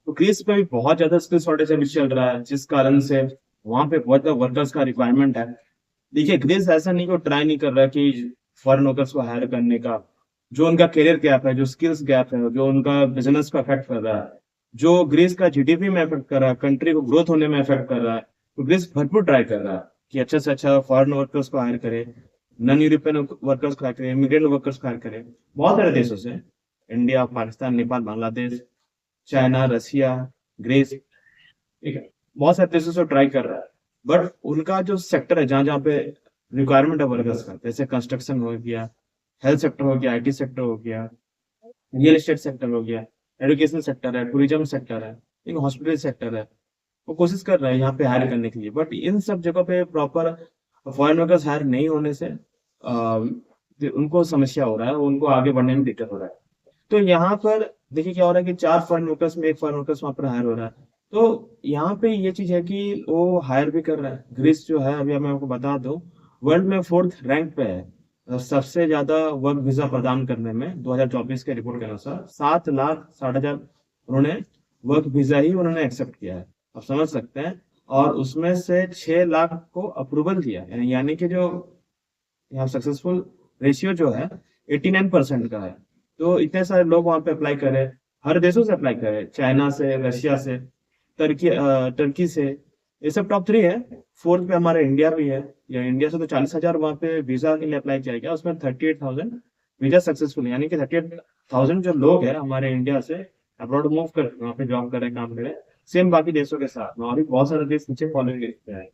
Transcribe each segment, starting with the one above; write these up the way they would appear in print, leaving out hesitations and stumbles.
तो ग्रीस पे भी बहुत ज्यादा स्किल शॉर्टेज अभी चल रहा है, जिस कारण से वहां पे बहुत ज्यादा वर्कर्स का रिक्वायरमेंट है। देखिए ग्रीस ऐसा नहीं को ट्राई नहीं कर रहा कि फॉरेन वर्कर्स को हायर करने का। जो उनका करियर गैप है, जो स्किल्स गैप है, जो उनका बिजनेस को अफेक्ट कर रहा है, जो ग्रीस का जीडीपी में अफेक्ट कर रहा है, कंट्री को ग्रोथ होने में अफेक्ट कर रहा है, तो ग्रीस भरपूर ट्राई कर रहा है कि अच्छा से अच्छा फॉरेन वर्कर्स को हायर करे, नॉन यूरोपियन वर्कर्स को हायर करे, इमिग्रेंट वर्कर्स को हायर करे। बहुत सारे देशों से, इंडिया, पाकिस्तान, नेपाल, बांग्लादेश, चाइना, रसिया, ग्रीस, ठीक है, बहुत सारे देशों से ट्राई कर रहा है। बट उनका जो सेक्टर है, जहाँ जहाँ पे रिक्वायरमेंट है वर्कर्स का, जैसे कंस्ट्रक्शन हो गया, हेल्थ सेक्टर हो गया, आईटी सेक्टर हो गया, रियल एस्टेट सेक्टर हो गया, एजुकेशन सेक्टर है, टूरिज्म सेक्टर है, एक हॉस्पिटल सेक्टर है, वो कोशिश कर रहे हैं यहाँ पे हायर करने के लिए। बट इन सब जगह पे प्रॉपर फॉरेन वर्कर्स हायर नहीं होने से उनको समस्या हो रहा है, उनको आगे बढ़ने में दिक्कत हो रहा है। तो यहाँ पर देखिए क्या हो रहा है कि 4 फॉरेन वर्कर्स में 1 फॉरेन वर्कर्स वहाँ पर हायर हो रहा है। तो यहाँ पे ये चीज है कि वो हायर भी कर रहा है। ग्रीस जो है, अभी मैं आपको बता दूं, वर्ल्ड में 4th रैंक पे है। सबसे ज्यादा वर्क वीजा प्रदान करने में 2024 के रिपोर्ट के अनुसार 7,60,000 उन्होंने वर्क वीजा ही उन्होंने एक्सेप्ट किया है। आप समझ सकते हैं। और उसमें से 6 लाख को अप्रूवल दिया, यानी कि जो यहाँ सक्सेसफुल रेशियो जो है 89% का है। तो इतने सारे लोग वहां पे अप्लाई कर रहे हैं, हर देशों से अप्लाई कर रहे हैं, चाइना से, रशिया से, टर्की से। ये सब टॉप 3 है। 4th पे हमारा इंडिया भी है। या इंडिया से तो 40,000 वहाँ पे वीजा के लिए अप्लाई किया गया, उसमें 38,000 वीजा सक्सेसफुल, यानी कि 38,000 जो लोग हैं हमारे इंडिया से अब्रॉड मूव कर वहाँ पे जॉब कर रहे हैं, काम कर रहे हैं। सेम बाकी देशों के साथ और भी बहुत सारे देश नीचे फॉलोइंग लिस्ट पे है।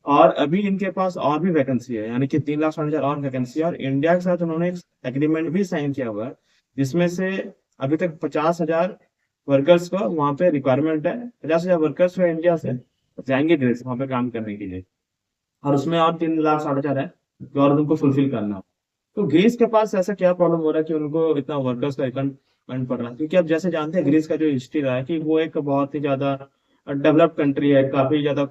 और अभी इनके पास और भी वैकेंसी है, यानी कि 3,60,000 और वैकेंसी है। और इंडिया के साथ उन्होंने एक एग्रीमेंट भी साइन किया हुआ है, जिसमें से अभी तक 50,000 वर्कर्स को वहाँ पे रिक्वायरमेंट है। 50,000 वर्कर्स जो इंडिया से जाएंगे ग्रीस वहाँ पे काम करने के लिए। और उसमें और 3,60,000 है जो और उनको फुलफिल करना। तो ग्रीस के पास ऐसा क्या प्रॉब्लम हो रहा है कि उनको इतना वर्कर्स का रिक्वायरमेंट पड़ रहा है? क्योंकि आप जैसे जानते हैं ग्रीस का जो हिस्ट्री रहा है कि वो एक बहुत ही ज्यादा डेवलप्ड कंट्री है, काफी ज्यादा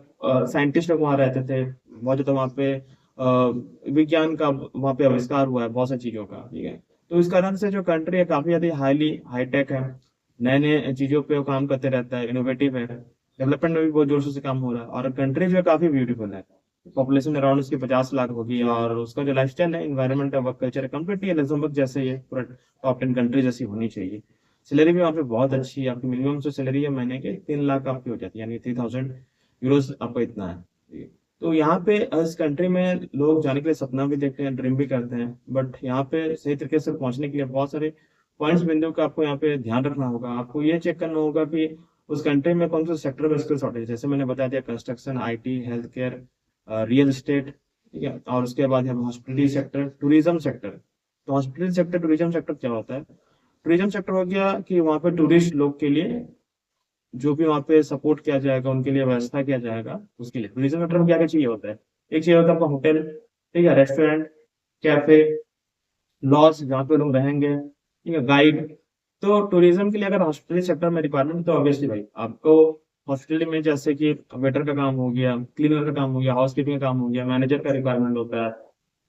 साइंटिस्ट लोग वहाँ रहते थे, बहुत ज्यादा वहाँ पे विज्ञान का वहाँ पे आविष्कार हुआ है, बहुत सारी चीजों का, ठीक है। तो इस कारण से जो कंट्री है काफी ज्यादा हाईली हाईटेक है, नए नए चीजों पे वो काम करते रहता है, इनोवेटिव है, डेवलपमेंट में भी बहुत जोर शोर से काम हो रहा है। और कंट्री जो है काफी ब्यूटीफुल है। पॉपुलेशन अराउंड उसकी 50 लाख होगी, और उसका जो लाइफस्टाइल है, इन्वायरमेंट है, वर्क कल्चर है, कम्प्लीटली लग्जमबर्ग जैसे ये पूरा टॉप 10 कंट्री जैसी होनी चाहिए। सैलरी भी वहाँ पे बहुत अच्छी है। आपकी मिनिमम जो सैलरी है महीने के 3 लाख आपकी हो जाती है, यानी 3,000 यूरोज आपको इतना है, ठीक है। तो यहाँ पे इस कंट्री में लोग जाने के लिए सपना भी देखते हैं, ड्रीम भी करते हैं। बट यहाँ पे सही तरीके से पहुंचने के लिए बहुत सारे पॉइंट्स, बिंदु का आपको यहाँ पे ध्यान रखना होगा। आपको ये चेक करना होगा कि उस कंट्री में कौन सा सेक्टर में स्किल शॉर्टेज, जैसे मैंने बता दिया, construction, IT, health care, real estate, ठीक है। और उसके बाद है हॉस्पिटलिटी सेक्टर, टूरिज्म सेक्टर। तो हॉस्पिटलिटी सेक्टर, टूरिज्म सेक्टर क्या होता है? टूरिज्म सेक्टर हो गया कि वहाँ पे टूरिस्ट लोग के लिए जो भी वहाँ पे सपोर्ट किया जाएगा, उनके लिए व्यवस्था किया जाएगा, उसके लिए टूरिज्म सेक्टर में क्या क्या चाहिए होता है? एक चाहिए होता है आपका होटल, ठीक है, रेस्टोरेंट, कैफे, लॉज जहाँ पे लोग रहेंगे, ठीक है, गाइड। तो टूरिज्म के लिए अगर हॉस्पिटलिटी सेक्टर में रिक्वायरमेंट, तो ऑब्वियसली भाई आपको हॉस्पिटलिटी में जैसे कि वेटर का काम हो गया, क्लीनर का काम हो गया, हाउस कीपिंग का काम हो गया, मैनेजर का रिक्वायरमेंट होता है,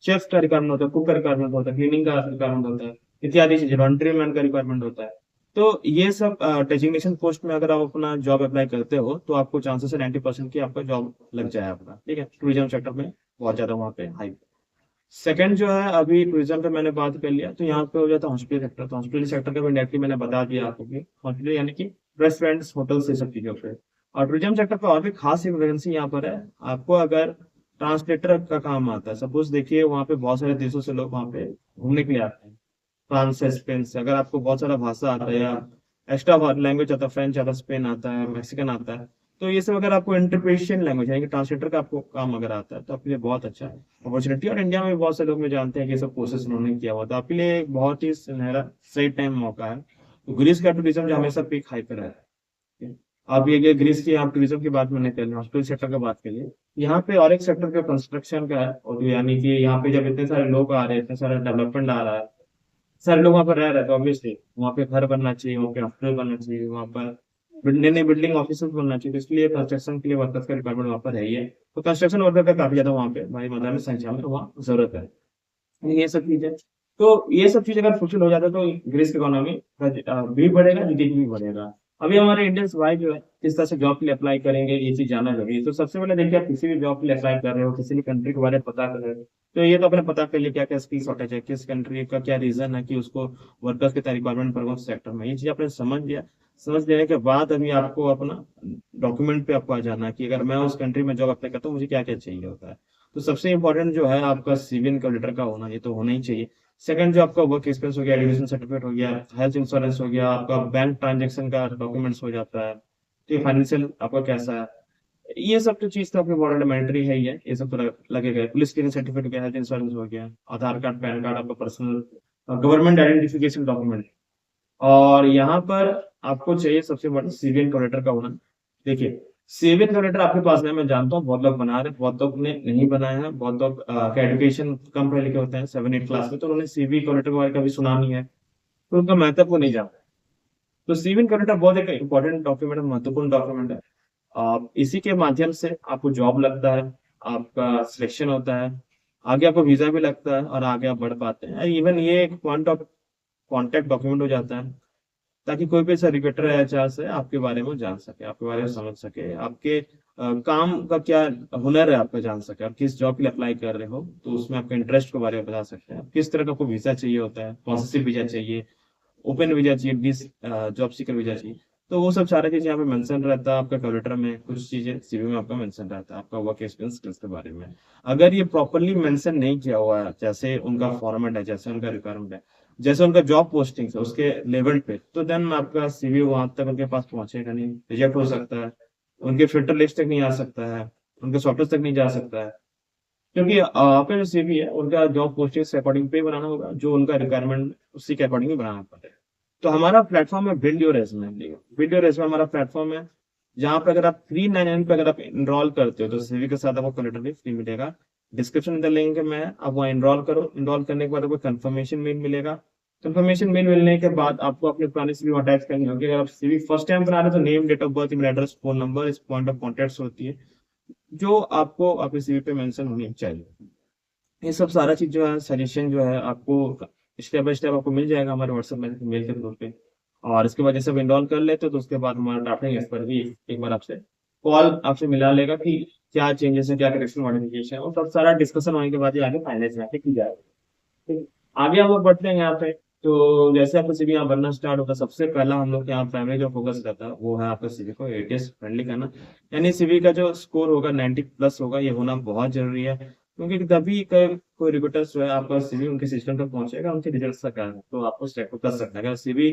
शेफ का रिक्वायरमेंट होता है, कुक का रिक्वायरमेंट होता है, क्लीनिंग का रिक्वायरमेंट होता है, इत्यादि चीजें, लॉन्ड्री मैन का रिक्वायरमेंट होता है। तो ये सब डेजिग्नेशन पोस्ट में अगर आप अपना जॉब अप्लाई करते हो, तो आपको चांसेस है 90% की आपका जॉब लग जाए आपका, ठीक है। टूरिज्म सेक्टर में बहुत ज्यादा वहाँ पे हाई। सेकंड जो है, अभी टूरिज्म पे मैंने बात कर लिया, तो यहाँ पे हो जाता है हॉस्पिटल सेक्टर। तो हॉस्पिटल सेक्टर का भी डायरेक्टली मैंने बता दिया आपको कि हॉस्पिटल यानी कि रेस्टोरेंट्स, होटल्स, ये सब चीजों पे। और टूरिज्म सेक्टर पे और भी खास एक वैकेंसी यहाँ पर है। आपको अगर ट्रांसलेटर का काम आता है, सपोज देखिए वहाँ पे बहुत सारे देशों से लोग वहाँ पे घूमने के लिए आते हैं, फ्रांस से, स्पेन से। अगर आपको बहुत सारा भाषा आता है, या एक्स्ट्रा लैंग्वेज आता है, फ्रेंच आता है, स्पेन आता है, मैक्सिकन आता है, तो ये सब अगर आपको इंटरप्रिटेशन लैंग्वेज यानी कि ट्रांसलेटर का आपको काम अगर आता है, तो आपके लिए बहुत अच्छा अपॉर्चुनिटी। और इंडिया में भी बहुत से लोग में जानते हैं कि ये सब कोर्सेज उन्होंने किया हुआ, तो आपके लिए एक बहुत ही सुनहरा सही टाइम मौका है। तो ग्रीस का टूरिज्म जो हमेशा पीक हाई पे रहता है। आप ये ग्रीस की आप टूरिज्म की बात मैंने कर ली, हॉस्पिटल सेक्टर का बात करिए। यहाँ पे और एक सेक्टर का कंस्ट्रक्शन का है, और यानी कि यहाँ पे जब इतने सारे लोग आ रहे हैं, इतने सारा डेवलपमेंट आ रहा है, सारे लोग वहाँ पर रह रहे हैं, तो ऑब्वियसली वहाँ पे घर बनना चाहिए, वहाँ पे हॉस्पिटल बनना चाहिए, वहाँ पर नई नई बिल्डिंग, ऑफिस बनना चाहिए। तो इसलिए कंस्ट्रक्शन के लिए वर्कर्स का रिक्वायरमेंट वहाँ पर है ही है। तो कंस्ट्रक्शन वर्कर का काफी ज्यादा वहाँ पे भाई मतलब में संख्या में तो वहाँ जरूरत है। ये सब चीजें, तो ये सब चीज अगर फुलफिल हो जाता है, तो ग्रीस की इकोनॉमी भी बढ़ेगा, जीडीपी भी बढ़ेगा। अभी हमारे इंडियंस भाई जो है किस तरह से जॉब के लिए अप्लाई करेंगे ये चीज जानना जरूरी है। तो सबसे पहले देखिए, आप किसी भी जॉब के लिए अप्लाई कर रहे हो, किसी भी कंट्री के बारे में पता कर रहे हो, तो ये तो अपने पता कर लिया क्या क्या स्किल शॉर्टेज है, किस कंट्री का क्या रीजन है कि उसको वर्कर्स के रिक्वायरमेंट पर कौन सेक्टर में, ये चीज आपने समझ लिया। समझ लेने के बाद अभी आपको अपना डॉक्यूमेंट पे आपको आ जाना है कि अगर मैं उस कंट्री में जॉब अप्लाई करता हूँ मुझे क्या क्या चाहिए होता है। तो सबसे इंपॉर्टेंट जो है आपका सीवी इनकम लेटर का होना, ये तो होना ही चाहिए। सेकंड जो आपका वर्क एक्सपीरियंस हो गया, एजुकेशन सर्टिफिकेट हो गया, हेल्थ इंश्योरेंस हो गया, आपका बैंक ट्रांजेक्शन का डॉक्यूमेंट्स हो जाता है, तो फाइनेंशियल आपका कैसा है, ये सब तो चीज तो आपके बॉर्डर मैंडेटरी है ही है, ये सब तो लगेगा। पुलिस क्लियरेंस सर्टिफिकेट हो गया, हेल्थ इंश्योरेंस हो गया, आधार कार्ड, पैन कार्ड, आपका पर्सनल गवर्नमेंट आइडेंटिफिकेशन डॉक्यूमेंट। और यहाँ पर आपको चाहिए सबसे बड़ा सीवी इनकम लेटर का होना। देखिए, सीवी इनकम लेटर आपके पास है, मैं जानता हूँ बहुत लोग बना रहे हैं, बहुत लोग ने नहीं बनाया है, बहुत लोग का एजुकेशन कम पढ़े लिखे होते हैं 7-8 क्लास में, तो उन्होंने सीवी इनकम लेटर के बारे में कभी सुना नहीं है, तो उनका महत्व को नहीं जानते। तो सीवी इनकम लेटर बहुत एक इंपॉर्टेंट डॉक्यूमेंट है, महत्वपूर्ण डॉक्यूमेंट है। आप इसी के माध्यम से आपको जॉब लगता है, आपका सिलेक्शन होता है, आगे आपको वीजा भी लगता है और आगे आप बढ़ पाते हैं। इवन ये एक पॉइंट ऑफ कॉन्टेक्ट डॉक्यूमेंट हो जाता है, ताकि कोई भी ऐसा रिक्रूटर या एचआर से आपके बारे में जान सके, आपके बारे में समझ सके, आपके काम का क्या हुनर है आपका जान सके, आप किस जॉब के लिए अप्लाई कर रहे हो तो उसमें आपके इंटरेस्ट के बारे में बता सकते हैं, किस तरह का आपको वीजा चाहिए होता है, स्पॉन्सरशिप वीजा चाहिए, ओपन वीजा चाहिए, डिस जॉब सीकर वीजा चाहिए। तो वो सब सारी चीजें यहाँ पे मेंशन रहता है आपका कवर लेटर में, कुछ चीजें सीवी में आपका मेंशन रहता है आपका वर्क एक्सपीरियंस स्किल्स के बारे में। अगर ये प्रॉपरली मेंशन नहीं किया हुआ है, जैसे उनका फॉर्मेट है, जैसे उनका रिक्वायरमेंट है, जैसे उनका जॉब पोस्टिंग है उसके लेवल पे, तो देन आपका सीवी वहां तक उनके पास पहुंचेगा नहीं, रिजेक्ट हो सकता है, उनके फिल्टर लिस्ट तक नहीं आ सकता है, उनके सॉफ्टवेयर तक नहीं जा सकता है। क्योंकि आपका जो सीवी है उनका जॉब पोस्टिंग के अकॉर्डिंग पे बनाना होगा, जो उनका रिक्वायरमेंट उसी के अकॉर्डिंग ही बनाना पड़ेगा। तो हमारा प्लेटफॉर्म है build your resume. Build your resume हमारा प्लेटफॉर्म है, जहाँ पे अगर आप 399 पे अगर आप इनरोल करते हो तो सीवी के साथ आपको कलेक्टर भी फ्री मिलेगा। डिस्क्रिप्शन में लिंक है, मैं आप वहाँ इनरोल करो, इनरोल करने के बाद आपको कंफर्मेशन मेल मिलेगा। कंफर्मेशन मेल मिलने के बाद आपको अपने पुराने सीवी अटैच करनी होगी। अगर आप सीवी फर्स्ट टाइम बना रहे हो तो name, date of birth, email address, phone number, इस पॉइंट ऑफ कॉन्टेक्ट होती है जो आपको अपने सीवी पे मेंशन होनी चाहिए। ये सब सारा चीज जो है, सजेशन जो है आपको स्टेप बाय स्टेप आपको मिल जाएगा हमारे व्हाट्सएप मेल के थ्रू पे। और इसके बाद जैसे आप इनरोल कर लेते हो तो उसके बाद हमारा ड्राफ्टिंग एक्सपर्ट भी एक बार आपसे कॉल आपसे मिला लेगा कि क्या चेंजेस है, क्या करेक्शन मॉडिफिकेशन है, और सब सारा डिस्कशन होने के बाद ये आगे फाइनलाइज में की जाएगा। ठीक है? आगे हम लोग बढ़ते हैं यहाँ पे। तो जैसे आपका सीवी यहाँ बनना स्टार्ट होगा, सबसे पहला हम लोग यहाँ प्राइमरी जो फोकस रहता है वो है आपका सीवी को एटीएस फ्रेंडली करना। यानी सीवी का जो स्कोर होगा 90+ होगा, ये होना बहुत जरूरी है, क्योंकि तभी कोई रिक्रूटर्स जो है आपका सीवी उनके सिस्टम तक पहुंचेगा, उनके रिजल्ट तक आएगा तो आपको सिलेक्ट कर सकता है। अगर सीवी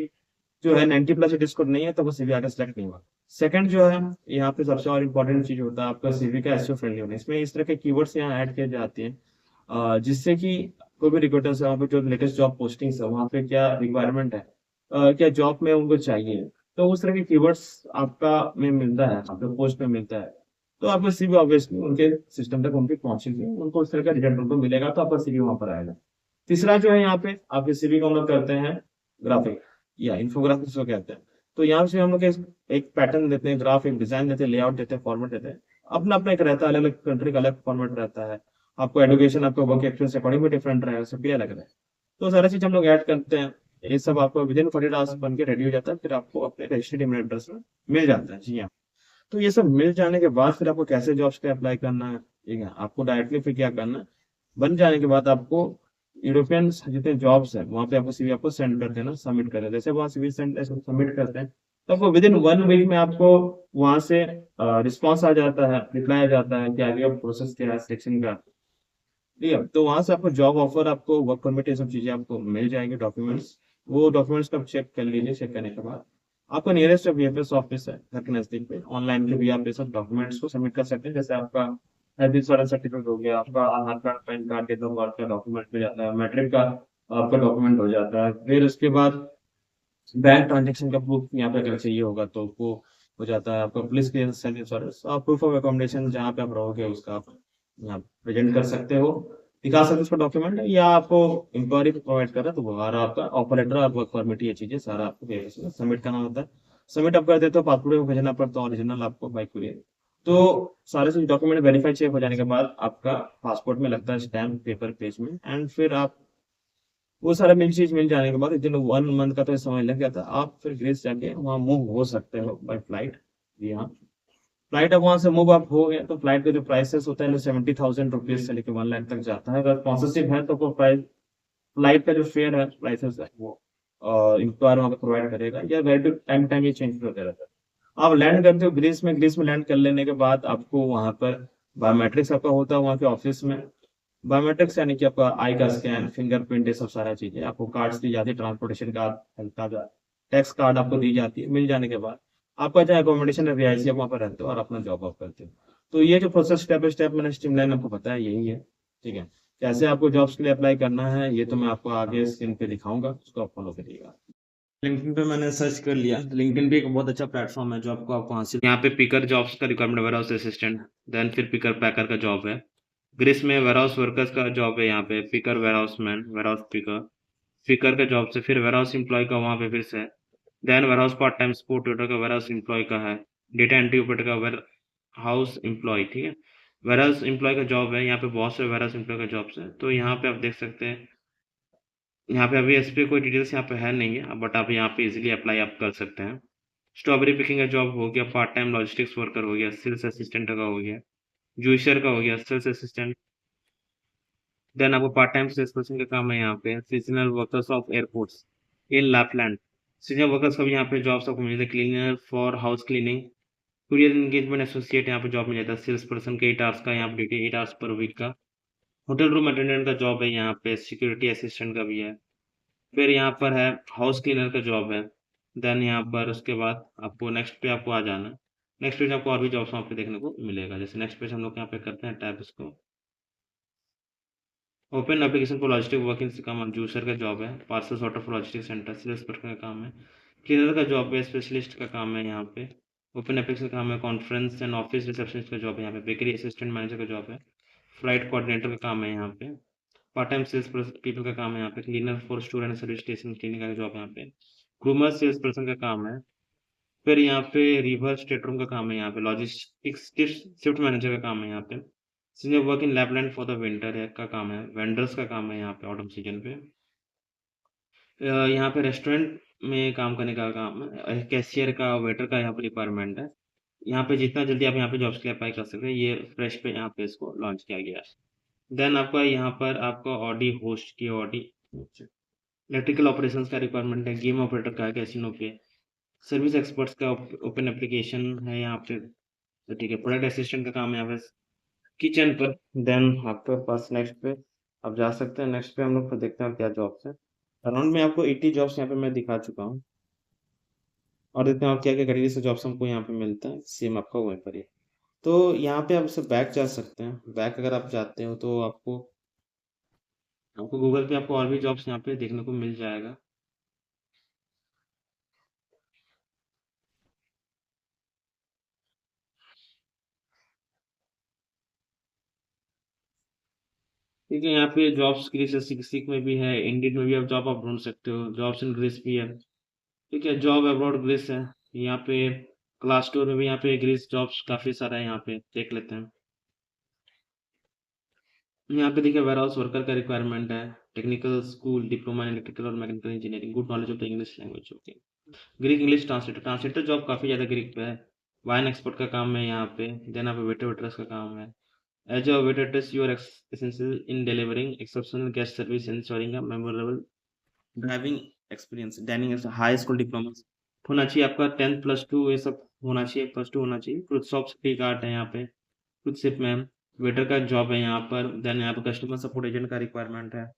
जो है 90+ स्कोर नहीं है तो वो सीवी आगे सेलेक्ट नहीं हुआ। सेकंड जो है यहाँ पे सबसे और इम्पोर्टेंट चीज होता है आपका सीवी का एसईओ फ्रेंडली होना। इसमें इस तरह के कीवर्ड्स यहाँ ऐड किए जाते हैं जिससे कि कोई भी रिक्रूटर से वहाँ पे जो लेटेस्ट जॉब पोस्टिंग्स है वहाँ पे क्या रिक्वायरमेंट है, क्या जॉब में उनको चाहिए, तो उस तरह के कीवर्ड्स आपका में मिलता है, आपके पोस्ट में मिलता है, तो आपका सीवी ऑब्वियसली उनके सिस्टम तक उनकी पहुंचेगी, उनको उस तरह का रिजल्ट उनको मिलेगा तो आपका सीवी वहां पर आएगा। तीसरा जो है यहाँ पे आपके सीवी को हम लोग करते हैं ग्राफिक या इन्फोग्राफिक्स को कहते हैं। तो यहाँ से हम लोग एक पैटर्न देते हैं, ग्राफ, एक डिजाइन देते हैं, लेआउट देते हैं, फॉर्मेट देते हैं। अपना अपना एक रहता है, अलग अलग कंट्री का अलग फॉर्मेट रहता है। आपको एडुकेशन, आपको वर्क एक्सपीरियंस अकॉर्डिंग भी डिफरेंट रहेगा, सबके अलग अलग। तो सारा चीज हम लोग ऐड करते हैं, ये सब आपको विद इन 40 आवर्स बन के रेडी हो जाता है, फिर आपको अपने रजिस्टर्ड ईमेल एड्रेस में मिल जाता है। जी हाँ। तो ये सब मिल जाने के बाद फिर आपको कैसे जॉब्स पे अप्लाई करना है, ठीक है, आपको डायरेक्टली फिर क्या करना है, बन जाने के बाद आपको यूरोपियन जितने जॉब्स है वहाँ पे आपको सीवी आपको सेंड कर देना, सबमिट कर देना। जैसे वहाँ सीवी सेंड सबमिट करते हैं तो आपको विद इन 1 वीक में आपको वहां से रिस्पॉन्स आ जाता है, रिप्लाई आ जाता है कि आगे प्रोसेस क्या है सिलेक्शन का। ठीक है, तो वहां से आपको जॉब ऑफर, आपको वर्क परमिट, ये सब चीजें आपको मिल जाएंगे, डॉक्यूमेंट्स। वो डॉक्यूमेंट्स का चेक कर लीजिए, चेक करने के बाद आपका नियरेस्ट वीएफएस ऑफिस है घर के नजदीक पे, ऑनलाइन के भी आप ये सब डॉक्यूमेंट्स को सबमिट कर सकते हैं। जैसे आपका हेल्थ इंश्योरेंस सर्टिफिकेट हो गया, आपका Aadhaar card, PAN card, date of birth का डॉक्यूमेंट हो जाता है, मैट्रिक का आपका डॉक्यूमेंट हो जाता है। फिर उसके बाद बैंक ट्रांजेक्शन का प्रूफ यहाँ पे अगर चाहिए होगा तो वो हो जाता है। आपका पुलिस क्लियरेंस, हेल्थ इंश्योरेंस और प्रूफ ऑफ अकोमोडेशन जहाँ पे आप रहोगे उसका आप यहाँ प्रेजेंट कर सकते हो, दिखा सकते हो उसका डॉक्यूमेंट, या आपको इंक्वायरी प्रोवाइड कर रहा है तो वो सारा आपका ऑफर लेटर और वर्क परमिट, ये चीजें सारा आपको सबमिट करना होता है। सबमिट आप कर देते हो, पासपोर्ट को भेजना पड़ता है ओरिजिनल आपको बाई कुरियर। तो सारे डॉक्यूमेंट वेरीफाई चेक हो जाने के बाद आपका पासपोर्ट में लगता है स्टैम्प पेपर पेज में, एंड फिर आप वो सारा मिल चीज मिल जाने के बाद विदिन 1 मंथ का तो समय लग गया था, आप फिर ग्रीस जाके वहाँ मूव हो सकते हो बाय फ्लाइट। जी हाँ, फ्लाइट अब वहाँ से मूव आप हो गए तो फ्लाइट का जो प्राइसेस होता है 70,000 रुपीज से लेकर 1 लाख तक जाता है। अगर स्पॉन्सरशिप है तो वो प्राइस, फ्लाइट का जो फेयर है, प्राइसेस है, वो इंक्वायर वहाँ पे प्रोवाइड करेगा, या वेरी टाइम टाइम ये चेंज होते रहता है। आप लैंड करते हो ग्रीस में, ग्रीस में लैंड कर लेने के बाद आपको वहाँ पर बायोमेट्रिक्स आपका होता है वहाँ के ऑफिस में। बायोमेट्रिक्स यानी कि आपका आई का स्कैन, फिंगरप्रिंट, ये सब सारा चीजें आपको, कार्ड्स दी जाती है, transportation card, health card, tax card आपको दी जाती है। मिल जाने के बाद आपका चाहे अकोमोडेशन है, रिहायशी, आप वहाँ पर रहते हो और अपना जॉब आप करते हो। तो ये जो प्रोसेस स्टेप बाय स्टेप मैंने स्ट्रीमलाइन आपको बताया, यही है। ठीक है, कैसे आपको जॉब्स के लिए अप्लाई करना है ये तो मैं आपको आगे स्क्रीन पे दिखाऊंगा, उसको आप फॉलो करिएगा। लिंक्डइन पे मैंने सर्च कर लिया, लिंक्डइन भी एक बहुत अच्छा प्लेटफॉर्म है जो आपको हासिल, यहाँ पे पिकर जॉब्स का requirement, warehouse assistant, then फिर पिकर पैकर का जॉब है। ग्रीस में वेयर हाउस वर्कर्स का जॉब है, यहाँ पे picker, warehouse man, warehouse picker, picker का जॉब से फिर वेयर हाउस एम्प्लॉय का वहाँ पे फिर से, then warehouse part time support tutor का, वेयर हाउस एम्प्लॉय का है, डेटा एंट्री ऑपरेटर का, वेयर हाउस एम्प्लॉय, ठीक है। वेयर हाउस एम्प्लॉय का जॉब है, यहाँ पे बहुत से वेयर हाउस एम्प्लॉय का जॉब्स है, तो यहाँ पे आप देख सकते हैं। यहाँ पे अभी इस पे कोई डिटेल्स यहाँ पे है नहीं है, बट आप यहाँ पे इजीली अप्लाई आप कर सकते हैं। स्ट्रॉबेरी पिकिंग का जॉब हो गया, पार्ट टाइम लॉजिस्टिक्स वर्कर हो गया, सेल्स असिस्टेंट का हो गया, जूसर का हो गया, सेल्स असिस्टेंट। देन आपको पार्ट टाइम सेल्स पर्सन का काम है यहाँ पे, seasonal workers of airports in Lapland. Seasonal workers का भी यहाँ पे जॉब्स आपको मिल जाता है, cleaner for house cleaning, courier engagement associate यहाँ पे जॉब मिल जाता है, सेल्स पर्सन का 8 आवर्स का यहाँ पे ड्यूटी, 8 आवर्स पर वीक का। होटल रूम अटेंडेंट का जॉब है यहाँ पे, सिक्योरिटी असिस्टेंट का भी है। फिर यहाँ पर है हाउस क्लीनर का जॉब है। देन यहाँ पर उसके बाद आपको नेक्स्ट पे आपको आ जाना है। नेक्स्ट पेज आपको और भी जॉब्स वहाँ पे देखने को मिलेगा। जैसे नेक्स्ट पेज हम लोग यहाँ पे करते हैं टैब इसको, open application for logistic work in काम, जूसर का जॉब है, parcel sorter for logistic centre, sales person का काम है, क्लीनर का जॉब है, स्पेशलिस्ट का काम है यहाँ पे, ओपन एप्लीकेशन का काम है, कॉन्फ्रेंस एंड ऑफिस रिसेप्शनिस्ट का जॉब है यहाँ पे, बेकरी असिस्टेंट मैनेजर का जॉब है, फ्लाइट कोऑर्डिनेटर का काम है यहाँ पे, पार्ट टाइम सेल्स पीपल का काम है यहाँ पे, cleaner for store and service station cleaning का जॉब है यहाँ पे, ग्रूमर सेल्स पर्सन का काम है। फिर यहाँ पे रिवर्स स्टेट रूम का काम है यहाँ पे, लॉजिस्टिक्स शिफ्ट मैनेजर का काम है यहाँ पे, senior work in Lapland for the winter है का काम है, वेंडर्स का काम है यहाँ पे ऑटम सीजन पे। यहाँ पे रेस्टोरेंट में काम करने का काम है, कैशियर का, वेटर का यहाँ पे रिक्वायरमेंट है। यहाँ पे जितना जल्दी आप यहाँ पे जॉब्स के लिए अप्लाई कर सकते हैं, ये फ्रेश पे यहाँ पे इसको लॉन्च किया गया है। देन आपका यहाँ पर आपका ऑडी होस्ट की ऑडी, इलेक्ट्रिकल ऑपरेशंस का रिक्वायरमेंट है, गेम ऑपरेटर का है कैसीनो पे, सर्विस एक्सपर्ट्स का ओपन एप्लीकेशन है यहाँ पे, तो ठीक है, प्रोडक्ट असिस्टेंट का काम है यहाँ पे किचन पर। देन आपके पास नेक्स्ट पे आप जा सकते हैं, नेक्स्ट पे हम लोग को देखते हैं क्या जॉब्स है। अराउंड में आपको 80 जॉब्स यहाँ पे मैं दिखा चुका हूँ, और देखते हैं क्या क्या कैटेगरी से जॉब्स हमको यहाँ पे मिलता है, सेम आपका वहीं पर ही। तो यहाँ पे आप सब बैक जा सकते हैं, बैक अगर आप जाते हो तो आपको आपको गूगल पे आपको और भी जॉब्स यहाँ पे देखने को मिल जाएगा। ठीक है, यहाँ पे जॉब्स के लिए सीख सीख में भी है, इंडियन में भी आप जॉब आप ढूंढ सकते हो, जॉब्स इन ग्रीस भी है। ठीक है, जॉब अब्रॉड ग्रीस है यहाँ पे, क्लास टूर में भी यहाँ पे ग्रीस जॉब्स काफी सारा है, यहाँ पे देख लेते हैं। यहाँ पे देखिए वेयर हाउस वर्कर का रिक्वायरमेंट है, technical school diploma in electrical और mechanical engineering, good knowledge of the English language, okay. Greek English translator, translator job काफी ज्यादा ग्रीक पे है। वाइन एक्सपर्ट का काम है यहाँ पे, देन यहाँ पे वेटर वेटर्स का काम है। As a waiter you are essential in delivering exceptional guest service ensuring a memorable driving experience, dining high school diploma होना चाहिए आपका, 10+2 ये सब होना चाहिए, +2 होना चाहिए। फ्रूट शॉप्स फ्री कार्ड है यहाँ पे, खुद सिर्फ मैम, वेटर का जॉब है यहाँ पर। देन यहाँ पर कस्टमर सपोर्ट एजेंट का रिक्वायरमेंट है,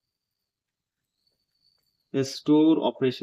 स्टोर ऑपरेशन